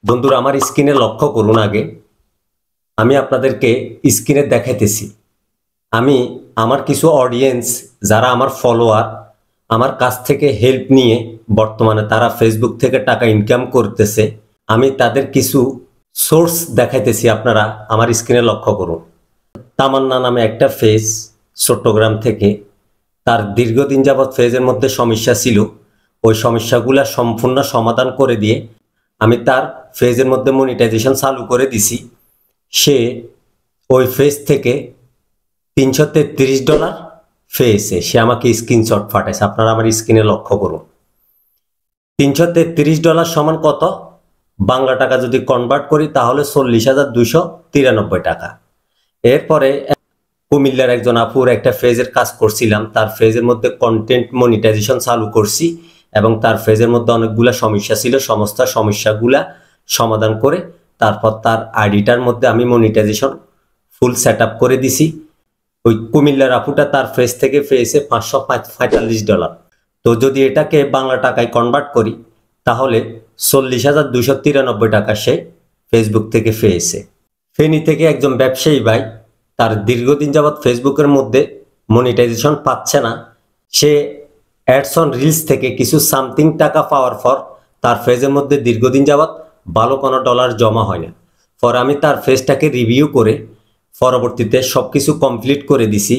বন্ধুরা আমার স্ক্রিনে লক্ষ্য করুন। আগে আমি আপনাদেরকে স্ক্রিনে দেখাইতেছি আমি আমার কিছু অডিয়েন্স যারা আমার ফলোয়ার আমার কাছ থেকে হেল্প নিয়ে বর্তমানে তারা ফেসবুক থেকে টাকা ইনকাম করতেছে। আমি তাদের কিছু সোর্স দেখাইতেছি, আপনারা আমার স্ক্রিনে লক্ষ্য করুন। তামান্না নামে একটা ফেজ চট্টগ্রাম থেকে, তার দীর্ঘদিন যাবৎ ফেজের মধ্যে সমস্যা ছিল, ওই সমস্যাগুলো সম্পূর্ণ সমাধান করে দিয়ে আমি তার ফেজের মধ্যে মনিটাইজেশন চালু করে দিছি। সে ওই ফেজ থেকে $333 পেয়েছে। সে আমাকে স্ক্রিনশট পাঠাইছে, আপনারা আমার স্ক্রিনে লক্ষ্য করুন। $333 সমান কত? বাংলা টাকা যদি কনভার্ট করি তাহলে 40,293 টাকা। এরপরে কুমিল্লার একজন আপুর একটা ফেজের কাজ করছিলাম, তার ফেজের মধ্যে কন্টেন্ট মনিটাইজেশন চালু করছি এবং তার ফেজের মধ্যে অনেকগুলা সমস্যা ছিল, সমস্ত সমস্যাগুলা সমাধান করে তারপর তার আইডিটার মধ্যে আমি মনিটাইজেশন ফুল সেট আপ করে দিছি। ওই কুমিল্লার আপুটা তার ফেজ থেকে পেয়েছে $545। তো যদি এটাকে বাংলা টাকায় কনভার্ট করি তাহলে 40,293 টাকা সে ফেসবুক থেকে পেয়েছে। ফেনী থেকে একজন ব্যবসায়ী ভাই, তার দীর্ঘদিন যাবৎ ফেসবুকের মধ্যে মনিটাইজেশন পাচ্ছে না। সে অ্যাডস অন রিলস থেকে কিছু সামথিং টাকা পাওয়ার পর তার ফেজের মধ্যে দীর্ঘদিন যাবৎ ভালো কোনো ডলার জমা হয় না। পরে আমি তার ফেজটাকে রিভিউ করে পরবর্তীতে সব কিছু কমপ্লিট করে দিছি।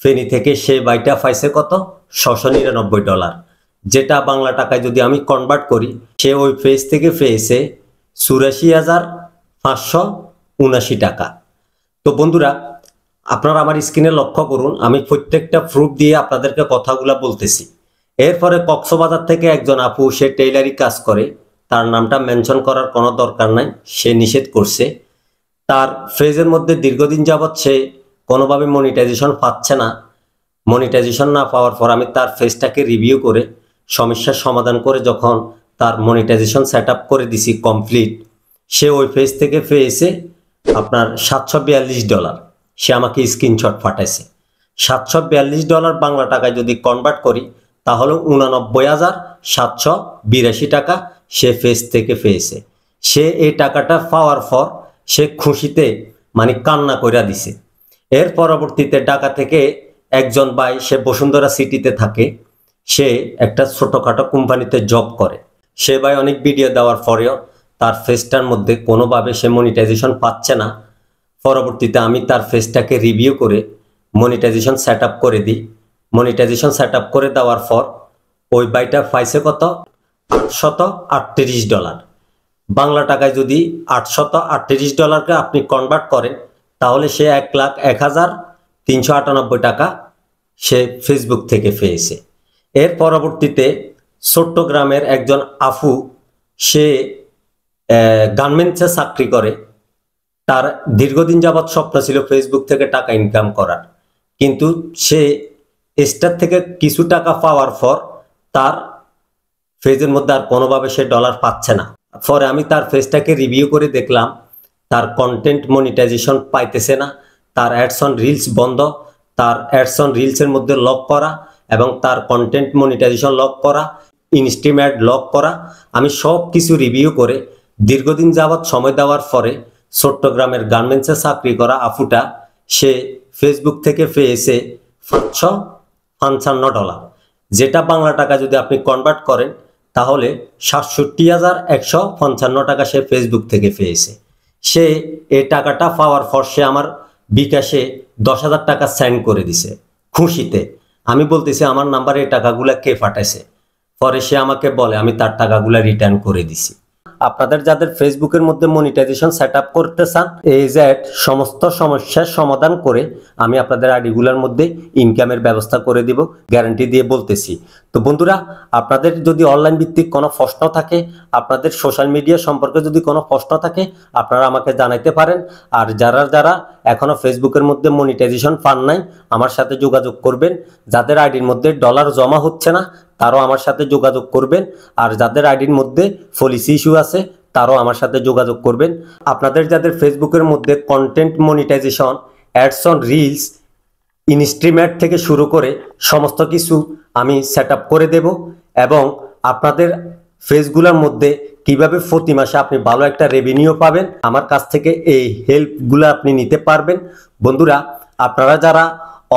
ফেনী থেকে সে বাইটা পাইছে কত? $699, যেটা বাংলা টাকায় যদি আমি কনভার্ট করি সে ওই ফেজ থেকে পেয়েছে 84,579 টাকা। তো বন্ধুরা আপনারা আমার স্ক্রিনে লক্ষ্য করুন, আমি প্রত্যেকটা প্রুফ দিয়ে আপনাদেরকে কথাগুলা বলতেছি। এরপরে কক্সবাজার থেকে একজন আপু, সে টেইলারি কাজ করে, তার নামটা মেনশন করার কোনো দরকার নাই, সে নিষেধ করছে। তার ফেজের মধ্যে দীর্ঘদিন যাবৎ সে কোনোভাবে মনিটাইজেশন পাচ্ছে না। মনিটাইজেশন না পাওয়ার পর আমি তার ফেজটাকে রিভিউ করে সমস্যার সমাধান করে যখন তার মনিটাইজেশন সেট আপ করে দিছি কমপ্লিট, সে ওই ফেজ থেকে পেয়েছে আপনার $742। সে আমাকে স্ক্রিনশট পাঠাইছে। $742 বাংলা টাকায় যদি কনভার্ট করি তাহলে 89,782 টাকা সে ফেজ থেকে পেয়েছে। সে এই টাকাটা পাওয়ার পর সে খুশিতে মানে কান্না কইরা দিছে। এর পরবর্তীতে ঢাকা থেকে একজন ভাই, সে বসুন্ধরা সিটিতে থাকে, সে একটা ছোটখাটো কোম্পানিতে জব করে। সে ভাই অনেক ভিডিও দেওয়ার পরেও তার ফেজটার মধ্যে কোনোভাবে সে মনিটাইজেশন পাচ্ছে না। পরবর্তীতে আমি তার ফেজটাকে রিভিউ করে মনিটাইজেশন সেট আপ করে দিই। মনিটাইজেশন সেট আপ করে দেওয়ার পর ওই ভাইটা পাইছে কত? $838। বাংলা টাকায় যদি $838কে আপনি কনভার্ট করেন তাহলে সে 1,01,398 টাকা সে ফেসবুক থেকে পেয়েছে। এর পরবর্তীতে চট্টগ্রামের একজন আফু, সে গার্মেন্টসে চাকরি করে, তার দীর্ঘদিন যাবৎ স্বপ্ন ছিল ফেসবুক থেকে টাকা ইনকাম করার, কিন্তু সে স্টার থেকে কিছু টাকা পাওয়ার পর তার ফেজের মধ্যে আর কোনোভাবে সে ডলার পাচ্ছে না। পরে আমি তার ফেজটাকে রিভিউ করে দেখলাম তার কন্টেন্ট মনিটাইজেশন পাইতেছে না, তার অ্যাডস অন রিলস বন্ধ, তার অ্যাডস অন রিলসের মধ্যে লক করা এবং তার কন্টেন্ট মনিটাইজেশন লক করা, ইনস্ট্রিম অ্যাড লক করা। আমি সব কিছু রিভিউ করে দীর্ঘদিন যাবৎ সময় দেওয়ার পরে চট্টগ্রামের গার্মেন্টসে চাকরি করা আফুটা, সে ফেসবুক থেকে পেয়েছে $555, যেটা বাংলা টাকা যদি আপনি কনভার্ট করেন তাহলে 67,155 টাকা সে ফেসবুক থেকে পেয়েছে। সে এই টাকাটা পাওয়ার পর সে আমার বিকাশে 10,000 টাকা সেন্ড করে দিছে খুশিতে। আমি বলতেছি আমার নাম্বারে এই টাকাগুলা কে পাঠাইছে? পরে সে আমাকে বলে আমি তার টাকাগুলা রিটার্ন করে দিছি। আপনাদের যাদের ফেসবুকের মধ্যে মনিটাইজেশন সেট আপ করতে চান, AZ সমস্ত সমস্যার সমাধান করে আমি আপনাদের আইডিগুলোর মধ্যে ইনকামের ব্যবস্থা করে দিব, গ্যারান্টি দিয়ে বলতেছি। তো বন্ধুরা আপনাদের যদি অনলাইন ভিত্তিক কোনো প্রশ্ন থাকে, আপনাদের সোশ্যাল মিডিয়া সম্পর্কে যদি কোনো প্রশ্ন থাকে, আপনারা আমাকে জানাইতে পারেন। আর যারা এখনো ফেসবুকের মধ্যে মনিটাইজেশন পান নাই আমার সাথে যোগাযোগ করবেন। যাদের আইডির মধ্যে ডলার জমা হচ্ছে না তারাও আমার সাথে যোগাযোগ করবেন। আর যাদের আইডির মধ্যে পলিসি ইস্যু আছে তারাও আমার সাথে যোগাযোগ করবেন। আপনাদের যাদের ফেসবুকের মধ্যে content monetisation, ads on reels, instream ad থেকে শুরু করে সমস্ত কিছু আমি সেট আপ করে দেব এবং আপনাদের ফেজগুলোর মধ্যে কিভাবে প্রতি মাসে আপনি ভালো একটা রেভিনিউ পাবেন, আমার কাছ থেকে এই হেল্পগুলো আপনি নিতে পারবেন। বন্ধুরা, আপনারা যারা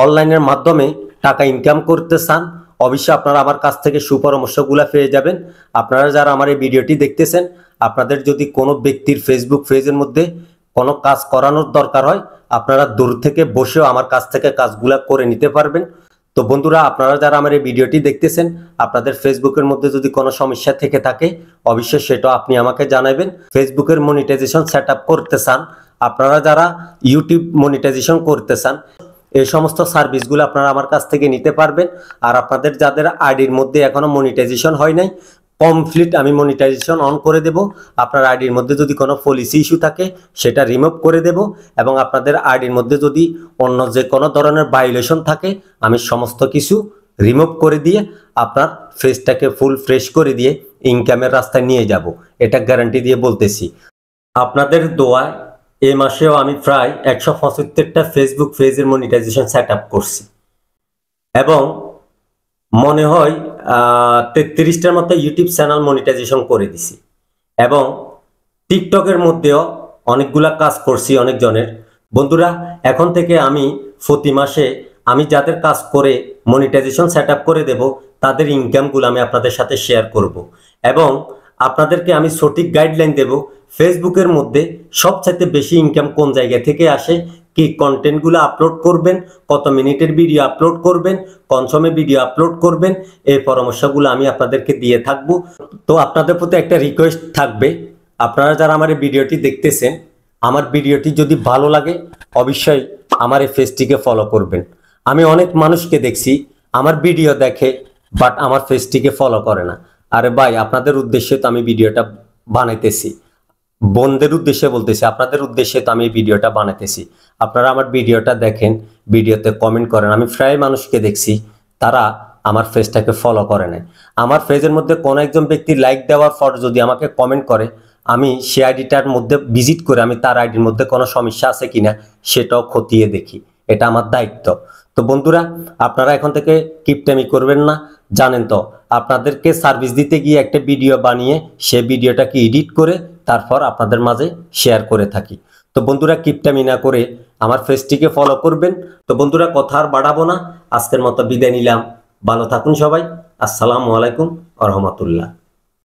অনলাইনের মাধ্যমে টাকা ইনকাম করতে চান, অবশ্যই আপনারা আমার কাছ থেকে সুপরামর্শগুলো পেয়ে যাবেন। আপনারা যারা আমার এই ভিডিওটি দেখতেছেন, আপনাদের যদি কোনো ব্যক্তির ফেসবুক পেজের মধ্যে কোনো কাজ করানোর দরকার হয়, আপনারা দূর থেকে বসেও আমার কাছ থেকে কাজগুলা করে নিতে পারবেন। তো বন্ধুরা, আপনারা যারা আমার এই ভিডিওটি দেখতেছেন, আপনাদের ফেসবুকের মধ্যে যদি কোনো সমস্যা থেকে থাকে, অবশ্যই সেটা আপনি আমাকে জানাবেন। ফেসবুকের মনিটাইজেশন সেটআপ করতে চান, আপনারা যারা ইউটিউব মনিটাইজেশন করতে চান, এই সমস্ত সার্ভিসগুলো আপনারা আমার কাছ থেকে নিতে পারবেন। আর আপনাদের যাদের আইডির মধ্যে এখনো মনিটাইজেশন হয় নাই, কমপ্লিট আমি মনিটাইজেশন অন করে দেব। আপনার আইডির মধ্যে যদি কোনো পলিসি ইস্যু থাকে, সেটা রিমুভ করে দেব। এবং আপনাদের আইডির মধ্যে যদি অন্য যে কোনো ধরনের ভায়োলেশন থাকে, আমি সমস্ত কিছু রিমুভ করে দিয়ে আপনার ফেসটাকে ফুল ফ্রেশ করে দিয়ে ইনকামের রাস্তায় নিয়ে যাব, এটা গ্যারান্টি দিয়ে বলতেছি। আপনাদের দোয়ায় এই মাসেও আমি প্রায় 175টা ফেসবুক পেজের মনিটাইজেশন সেট আপ করছি এবং মনে হয় 33টার মতো ইউটিউব চ্যানেল মনিটাইজেশন করে দিছি এবং টিকটকের মধ্যেও অনেকগুলা কাজ করছি অনেকজনের। বন্ধুরা, এখন থেকে আমি প্রতি মাসে আমি যাদের কাজ করে মনিটাইজেশন সেট আপ করে দেব, তাদের ইনকামগুলো আমি আপনাদের সাথে শেয়ার করব এবং আপনাদেরকে আমি সঠিক গাইডলাইন দেব ফেসবুকের মধ্যে সবচাইতে বেশি ইনকাম কোন জায়গা থেকে আসে, কি কন্টেন্টগুলো আপলোড করবেন, কত মিনিটের ভিডিও আপলোড করবেন, কোন সময় ভিডিও আপলোড করবেন, এই পরামর্শগুলো আমি আপনাদেরকে দিয়ে থাকবো। তো আপনাদের প্রতি একটা রিকোয়েস্ট থাকবে, আপনারা যারা আমার এই ভিডিওটি দেখতেছেন, আমার ভিডিওটি যদি ভালো লাগে অবশ্যই আমার এই পেজটিকে ফলো করবেন। আমি অনেক মানুষকে দেখছি আমার ভিডিও দেখে বাট আমার পেজটিকে ফলো করে না। আরে ভাই, আপনাদের উদ্দেশ্যে তো আমি ভিডিওটা বানাইতেছি, বন্ধের উদ্দেশ্যে বলতেছি, আপনাদের উদ্দেশ্যে তো আমি এই ভিডিওটা বানাইতেছি। আপনারা আমার ভিডিওটা দেখেন, ভিডিওতে কমেন্ট করেন। আমি প্রায় মানুষকে দেখছি তারা আমার পেজটাকে ফলো করে নাই। আমার পেজের মধ্যে কোনো একজন ব্যক্তি লাইক দেওয়ার পর যদি আমাকে কমেন্ট করে, আমি সে আইডিটার মধ্যে ভিজিট করে আমি তার আইডির মধ্যে কোনো সমস্যা আছে কিনা সেটাও খতিয়ে দেখি, এটা আমার দায়িত্ব। তো বন্ধুরা, আপনারা এখন থেকে কিপটামি করবেন না। জানেন তো, আপনাদেরকে সার্ভিস দিতে গিয়ে একটা ভিডিও বানিয়ে সে ভিডিওটাকে এডিট করে তারপর আপনাদের মাঝে শেয়ার করে থাকি। তো বন্ধুরা, কিপটামি না করে আমার পেজটিকে ফলো করবেন। তো বন্ধুরা, কথা আর বাড়াবো না, আজকের মতো বিদায় নিলাম। ভালো থাকুন সবাই। আসসালামু আলাইকুম ওয়া রাহমাতুল্লাহ।